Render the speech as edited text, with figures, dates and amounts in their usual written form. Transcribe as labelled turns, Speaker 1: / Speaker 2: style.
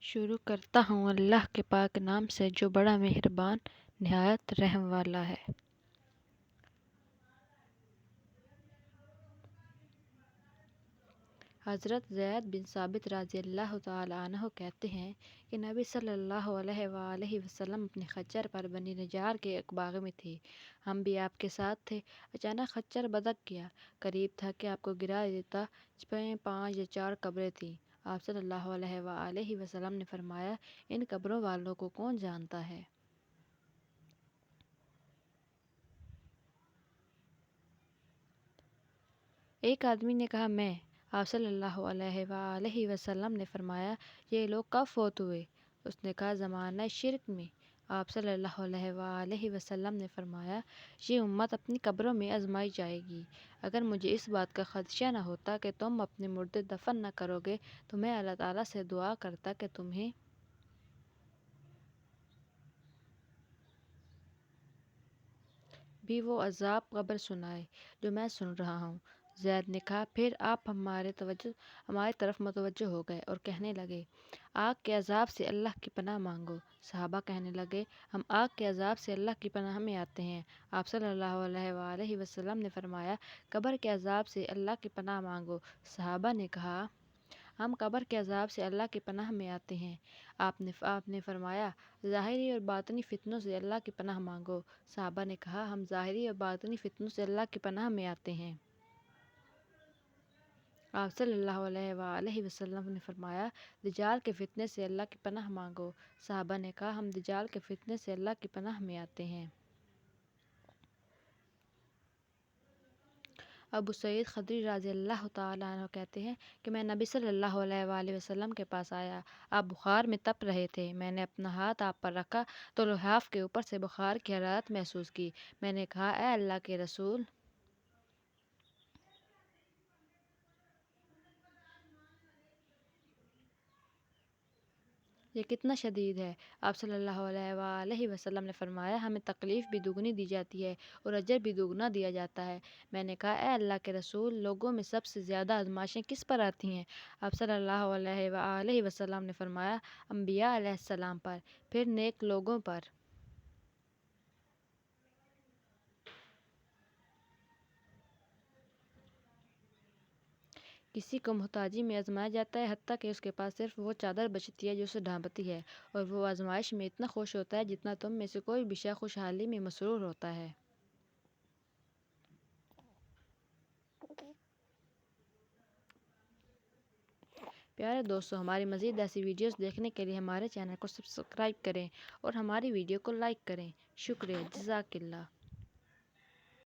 Speaker 1: شروع کرتا ہوں اللہ کے پاک نام سے جو بڑا مہربان نہایت رحم والا ہے۔ حضرت زید بن ثابت رضی اللہ تعالی عنہ کہتے ہیں کہ نبی صلی اللہ علیہ وآلہ وسلم اپنے خچر پر بنی نجار کے ایک باغ میں تھے۔ ہم بھی آپ کے ساتھ تھے۔ اچانک خچر بدک گیا، قریب تھا کہ آپ کو گرا دیتا۔ 5 یا 4 قبریں تھیں۔ آپ صلی اللہ علیہ وآلہ وسلم نے فرمایا، ان قبروں والوں کو کون جانتا ہے؟ ایک آدمی نے کہا، میں۔ آپ صلی اللہ علیہ وآلہ وسلم نے فرمایا، یہ لوگ کب فوت ہوئے؟ اس نے کہا، زمانہ شرک میں۔ آپ صلی اللہ علیہ وآلہ وسلم نے فرمایا، یہ امت اپنی قبروں میں آزمائی جائے گی۔ اگر مجھے اس بات کا خدشہ نہ ہوتا کہ تم اپنے مردے دفن نہ کرو گے تو میں اللہ تعالیٰ سے دعا کرتا کہ تمہیں بھی وہ عذاب قبر سنائے جو میں سن رہا ہوں۔ زید نے کہا، پھر آپ ہماری طرف متوجہ ہو گئے اور کہنے لگے، آگ کے عذاب سے اللہ کی پناہ مانگو۔ صحابہ کہنے لگے، ہم آگ کے عذاب سے اللہ کی پناہ میں آتے ہیں۔ آپ صلی اللہ علیہ وآلہ وسلم نے فرمایا، قبر کے عذاب سے اللہ کی پناہ مانگو۔ صحابہ نے کہا، ہم قبر کے عذاب سے اللہ کی پناہ میں آتے ہیں۔ آپ نے فرمایا، ظاہری اور باطنی فتنوں سے اللہ کی پناہ مانگو۔ صحابہ نے کہا، ہم ظاہری اور باطنی فتنوں سے اللہ کی پناہ میں آتے ہیں۔ آپ صلی اللہ علیہ وآلہ وسلم نے فرمایا، دجال کے فتنے سے اللہ کی پناہ مانگو۔ صحابہ نے کہا، ہم دجال کے فتنے سے اللہ کی پناہ میں آتے ہیں۔ ابو سعید خدری رضی اللہ تعالیٰ عنہ کہتے ہیں کہ میں نبی صلی اللہ علیہ وآلہ وسلم کے پاس آیا۔ آپ بخار میں تپ رہے تھے۔ میں نے اپنا ہاتھ آپ پر رکھا تو لحاف کے اوپر سے بخار کی حرارت محسوس کی۔ میں نے کہا، اے اللہ کے رسول! یہ کتنا شدید ہے۔ آپ صلی اللہ علیہ وآلہ وسلم نے فرمایا، ہمیں تکلیف بھی دگنی دی جاتی ہے اور اجر بھی دگنا دیا جاتا ہے۔ میں نے کہا، اے اللہ کے رسول! لوگوں میں سب سے زیادہ آزمائشیں کس پر آتی ہیں؟ آپ صلی اللہ علیہ وآلہ وسلم نے فرمایا، انبیاء علیہ السلام پر، پھر نیک لوگوں پر۔ کسی کو محتاجی میں آزمایا جاتا ہے، حتیٰ کہ اس کے پاس صرف وہ چادر بچتی ہے جو اسے ڈھانپتی ہے، اور وہ آزمائش میں اتنا خوش ہوتا ہے جتنا تم میں سے کوئی بھی شخص خوشحالی میں مسرور ہوتا ہے۔ پیارے دوستو، ہماری مزید ایسی ویڈیوز دیکھنے کے لیے ہمارے چینل کو سبسکرائب کریں اور ہماری ویڈیو کو لائک کریں۔ شکریہ، جزاک اللہ۔